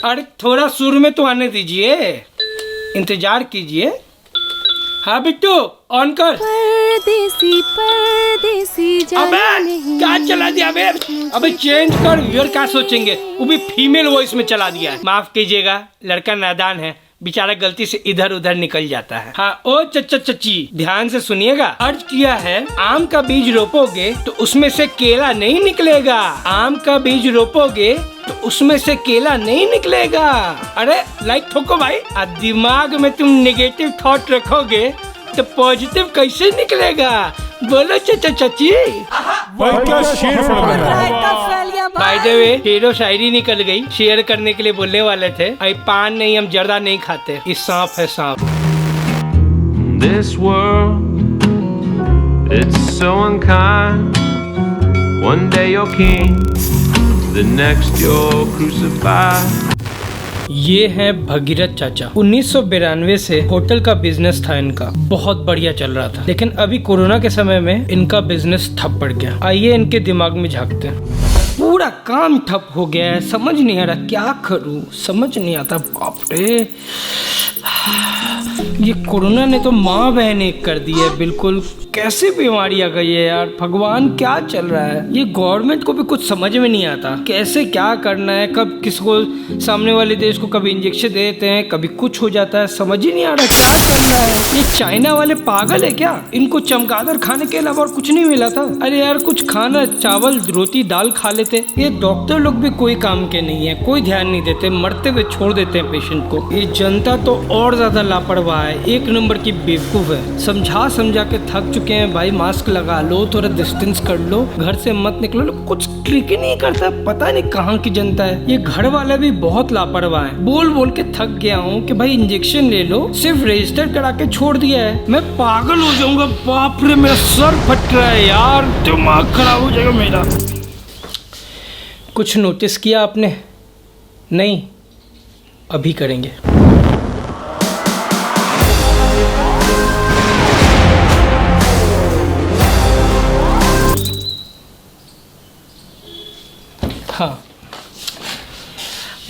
अरे थोड़ा सुर में तो आने दीजिए, इंतजार कीजिए। हाँ बिट्टू ऑन कर। परदेसी परदेसी अबे क्या चला दिया बे? अबे चेंज कर, व्यूअर क्या सोचेंगे? वो भी फीमेल वॉइस में चला दिया है। माफ कीजिएगा, लड़का नादान है, बेचारा गलती से इधर उधर निकल जाता है। हाँ ओ चचा चची ध्यान से सुनिएगा। अर्ज किया है आम का बीज रोपोगे तो उसमें से केला नहीं निकलेगा। आम का बीज रोपोगे तो उसमें से केला नहीं निकलेगा। अरे लाइक ठोको भाई। दिमाग में तुम नेगेटिव थॉट रखोगे तो पॉजिटिव कैसे निकलेगा? बोलो चचा चची। बाय द वे शेरो शायरी निकल गई, शेयर करने के लिए बोलने वाले थे। अभी पान नहीं, हम जर्दा नहीं खाते, ये सांप है सांप। This world, it's so unkind. One day you're king, the next you're crucified. ये है भगीरथ चाचा। 1992 से होटल का बिजनेस था इनका, बहुत बढ़िया चल रहा था। लेकिन अभी कोरोना के समय में इनका बिजनेस ठप पड़ गया। आइए इनके दिमाग में झांकते हैं। पूरा काम ठप हो गया है, समझ नहीं आ रहा क्या करूं, समझ नहीं आता। बाप रे, ये कोरोना ने तो माँ बहन एक कर दी है बिल्कुल। कैसे बीमारी आ गई है यार, भगवान क्या चल रहा है? ये गवर्नमेंट को भी कुछ समझ में नहीं आता, कैसे क्या करना है, कब किसको सामने वाले देश को कभी इंजेक्शन दे देते हैं, कभी कुछ हो जाता है, समझ ही नहीं आ रहा क्या चल रहा है। ये चाइना वाले पागल है क्या? इनको चमगादड़ खाने के अलावा और कुछ नहीं मिला था? अरे यार कुछ खाना, चावल रोटी दाल खा लेते। ये डॉक्टर लोग भी कोई काम के नहीं है, कोई ध्यान नहीं देते, मरते हुए छोड़ देते हैं पेशेंट को। ये जनता तो और ज्यादा लापरवाह है, एक नंबर की बेवकूफ है। समझा समझा के थक चुके हैं भाई। मास्क लगा लो, थोड़ा डिस्टेंस कर लो, घर से मत निकलो, कुछ ट्रिक ही नहीं करता। पता नहीं कहाँ की जनता है। ये घर वाले भी बहुत लापरवाह है। बोल बोल के थक गया हूँ कि भाई इंजेक्शन ले लो, सिर्फ रजिस्टर करा के छोड़ दिया है। मैं पागल हो जाऊंगा। बाप रे मेरा सर फट रहा है यार, दिमाग खराब हो जाएगा मेरा। कुछ नोटिस किया आपने? नहीं, अभी करेंगे। हाँ,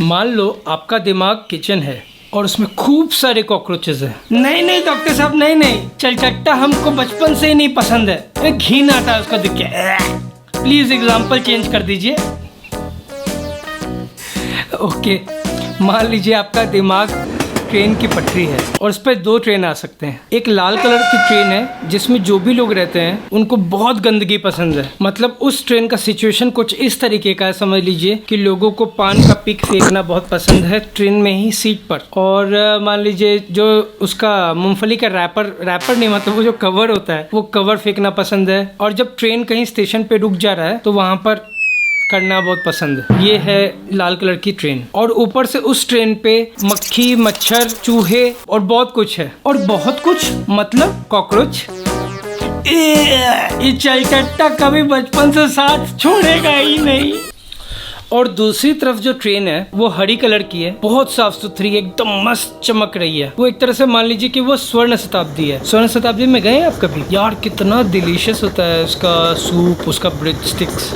मान लो आपका दिमाग किचन है और उसमें खूब सारे कॉकरोचेस हैं। नहीं नहीं डॉक्टर साहब, नहीं नहीं, चलचट्टा हमको बचपन से ही नहीं पसंद है, घिन आता है उसको देख के। प्लीज एग्जाम्पल चेंज कर दीजिए। ओके, मान लीजिए आपका दिमाग ट्रेन की पटरी है और उस पर दो ट्रेन आ सकते हैं। एक लाल कलर की ट्रेन है जिसमें जो भी लोग रहते हैं उनको बहुत गंदगी पसंद है। मतलब उस ट्रेन का सिचुएशन कुछ इस तरीके का है, समझ लीजिए कि लोगों को पान का पिक फेंकना बहुत पसंद है ट्रेन में ही सीट पर। और मान लीजिए जो उसका मूंगफली का रैपर नहीं, मतलब वो जो कवर होता है वो कवर फेंकना पसंद है। और जब ट्रेन कहीं स्टेशन पे रुक जा रहा है तो वहाँ पर करना बहुत पसंद है। ये है लाल कलर की ट्रेन और ऊपर से उस ट्रेन पे मक्खी, मच्छर, चूहे और बहुत कुछ है। और बहुत कुछ मतलब कॉकरोच। ये चलचट्टा कभी बचपन से साथ छोड़ेगा ही नहीं। और दूसरी तरफ जो ट्रेन है वो हरी कलर की है, बहुत साफ सुथरी, एकदम मस्त चमक रही है। वो एक तरह से मान लीजिए कि वो स्वर्ण शताब्दी है। स्वर्ण शताब्दी में गए आप कभी? यार कितना डिलीशियस होता है उसका सूप, उसका ब्रेड स्टिक्स।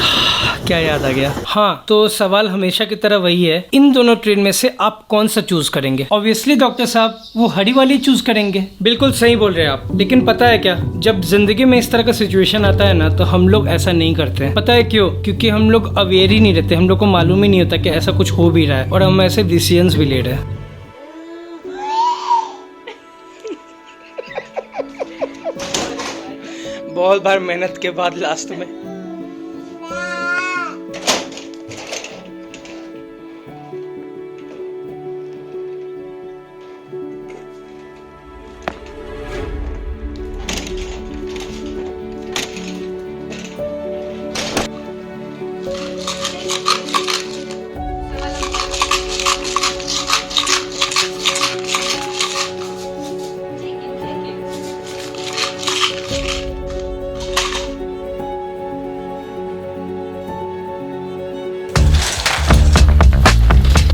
क्या याद आ गया। हाँ, तो सवाल हमेशा की तरह वही है, इन दोनों ट्रेन में से आप कौन सा चूज करेंगे? ऑब्वियसली डॉक्टर साहब वो हरी वाली चूज करेंगे। बिल्कुल सही बोल रहे हैं आप। लेकिन पता है क्या, जब जिंदगी में इस तरह का सिचुएशन आता है ना तो हम लोग ऐसा नहीं करते हैं। पता है क्यों? क्योंकि हम लोग अवेयर ही नहीं रहते, हम लोग को मालूम ही नहीं होता कि ऐसा कुछ हो भी रहा है और हम ऐसे डिसीजंस भी ले रहे हैं। बहुत बार मेहनत के बाद लास्ट में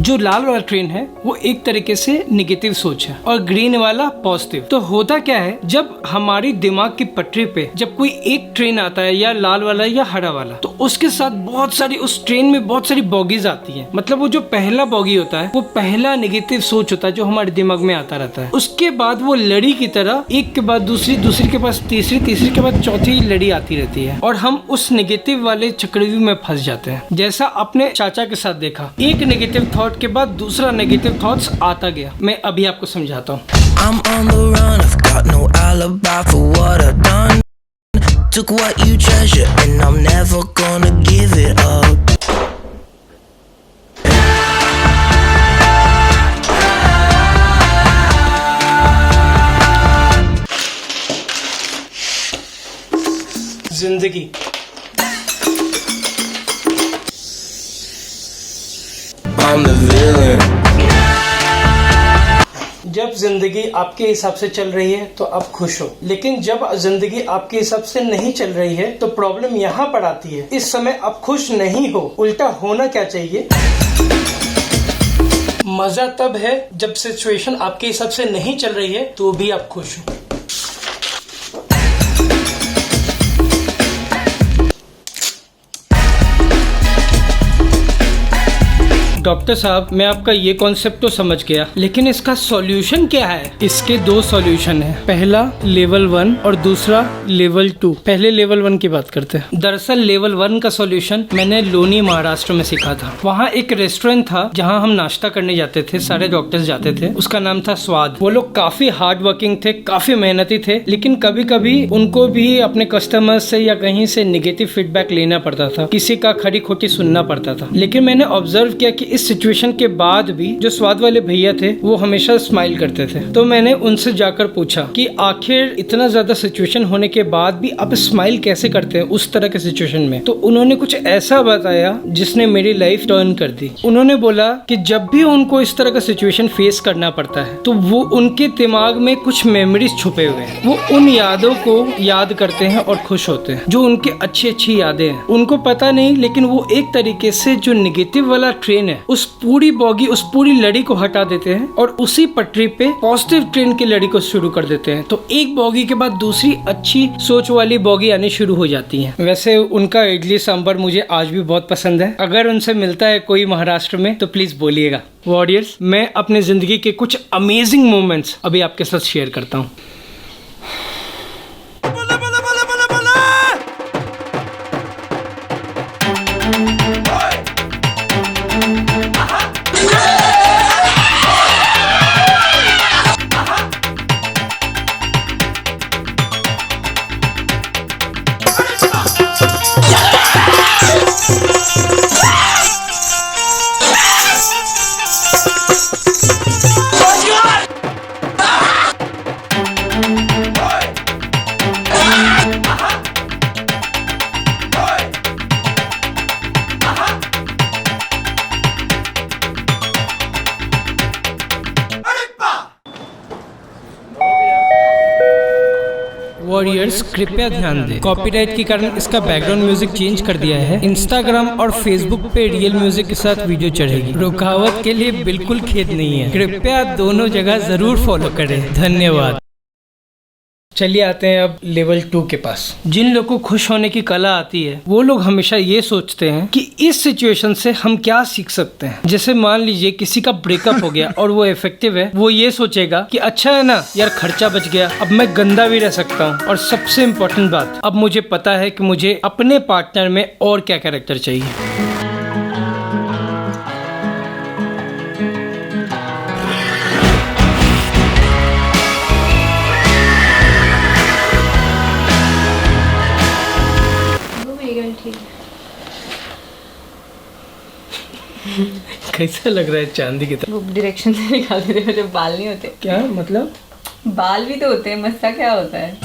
जो लाल वाला ट्रेन है वो एक तरीके से निगेटिव सोच है और ग्रीन वाला पॉजिटिव। तो होता क्या है, जब हमारी दिमाग की पटरी पे जब कोई एक ट्रेन आता है, या लाल वाला या हरा वाला, तो उसके साथ बहुत सारी, उस ट्रेन में बहुत सारी बॉगीज आती हैं। मतलब वो जो पहला बॉगी होता है वो पहला नेगेटिव सोच होता है जो हमारे दिमाग में आता रहता है। उसके बाद वो लड़ी की तरह एक के बाद दूसरी, दूसरी के पास तीसरी, तीसरी के बाद चौथी लड़ी आती रहती है और हम उस नेगेटिव वाले चक्रव्यूह में फंस जाते हैं। जैसा अपने चाचा के साथ देखा, एक नेगेटिव थॉट के बाद दूसरा नेगेटिव थॉट्स आता गया। मैं अभी आपको समझाता हूँ। I'm on the run, I've got no alibi for what I've done. Took what you treasure and I'm never gonna give it up. जिंदगी I'm the villain. जब जिंदगी आपके हिसाब से चल रही है तो आप खुश हो, लेकिन जब जिंदगी आपके हिसाब से नहीं चल रही है तो प्रॉब्लम यहाँ पर आती है। इस समय आप खुश नहीं हो, उल्टा होना क्या चाहिए? मजा तब है जब सिचुएशन आपके हिसाब से नहीं चल रही है तो भी आप खुश हो। डॉक्टर साहब, मैं आपका ये कॉन्सेप्ट तो समझ गया, लेकिन इसका सॉल्यूशन क्या है? इसके दो सॉल्यूशन है, पहला लेवल 1 और दूसरा लेवल 2। पहले लेवल 1 की बात करते हैं। दरअसल लेवल 1 का सॉल्यूशन मैंने लोनी महाराष्ट्र में सीखा था। वहाँ एक रेस्टोरेंट था जहाँ हम नाश्ता करने जाते थे, सारे डॉक्टर्स जाते थे। उसका नाम था स्वाद। वो लोग काफी हार्ड वर्किंग थे, काफी मेहनती थे, लेकिन कभी कभी उनको भी अपने कस्टमर्स से या कहीं से निगेटिव फीडबैक लेना पड़ता था, किसी का खरी खोटी सुनना पड़ता था। लेकिन मैंने ऑब्जर्व किया कि इस सिचुएशन के बाद भी जो स्वाद वाले भैया थे वो हमेशा स्माइल करते थे। तो मैंने उनसे जाकर पूछा कि आखिर इतना ज्यादा सिचुएशन होने के बाद भी आप स्माइल कैसे करते हैं उस तरह के सिचुएशन में? तो उन्होंने कुछ ऐसा बताया जिसने मेरी लाइफ टर्न कर दी। उन्होंने बोला कि जब भी उनको इस तरह का सिचुएशन फेस करना पड़ता है तो वो उनके दिमाग में कुछ मेमोरीज छुपे हुए हैं। वो उन यादों को याद करते हैं और खुश होते हैं, जो उनके अच्छी अच्छी यादें हैं। उनको पता नहीं, लेकिन वो एक तरीके से जो निगेटिव वाला ट्रेन है उस पूरी बॉगी, उस पूरी लड़ी को हटा देते हैं और उसी पटरी पे पॉजिटिव ट्रेन की लड़ी को शुरू कर देते हैं। तो एक बॉगी के बाद दूसरी अच्छी सोच वाली बॉगी आनी शुरू हो जाती है। वैसे उनका इडली सांभर मुझे आज भी बहुत पसंद है। अगर उनसे मिलता है कोई महाराष्ट्र में तो प्लीज बोलिएगा। वॉरियर्स, मैं अपने जिंदगी के कुछ अमेजिंग मोमेंट्स अभी आपके साथ शेयर करता हूँ। वॉरियर्स, कृपया ध्यान दें, कॉपीराइट के कारण इसका बैकग्राउंड म्यूजिक चेंज कर दिया है। इंस्टाग्राम और फेसबुक पे रियल म्यूजिक के साथ वीडियो चढ़ेगी। रुकावट के लिए बिल्कुल खेद नहीं है, कृपया दोनों जगह जरूर फॉलो करें। धन्यवाद। चलिए आते हैं अब लेवल 2 के पास। जिन लोगों को खुश होने की कला आती है वो लोग हमेशा ये सोचते हैं कि इस सिचुएशन से हम क्या सीख सकते हैं। जैसे मान लीजिए किसी का ब्रेकअप हो गया और वो इफेक्टिव है, वो ये सोचेगा कि अच्छा है ना यार, खर्चा बच गया, अब मैं गंदा भी रह सकता हूँ। और सबसे इम्पोर्टेंट बात, अब मुझे पता है कि मुझे अपने पार्टनर में और क्या कैरेक्टर चाहिए। कैसा लग रहा है चांदी की तरह? वो डायरेक्शन से निकालते थे, मुझे बाल नहीं होते। क्या मतलब? बाल भी तो होते हैं, मस्सा क्या होता है?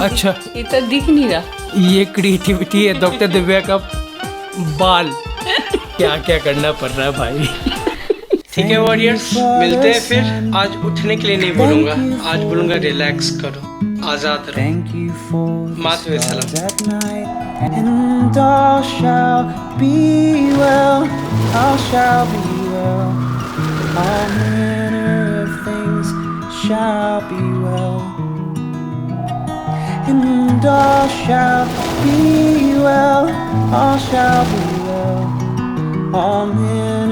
अच्छा, इतना दिख नहीं रहा। ये क्रिएटिविटी है डॉक्टर दिव्या का। बाल क्या क्या करना पड़ रहा है भाई। ठीक है वॉरियर्स, मिलते हैं फिर। आज उठने के लिए नहीं बोलूंगा, आज बोलूंगा रिलैक्स करो, आजाद रहो। मात में सलाम। and all shall be well, all shall be well, all manner of things shall be well, and all shall be well, all shall be well, all manner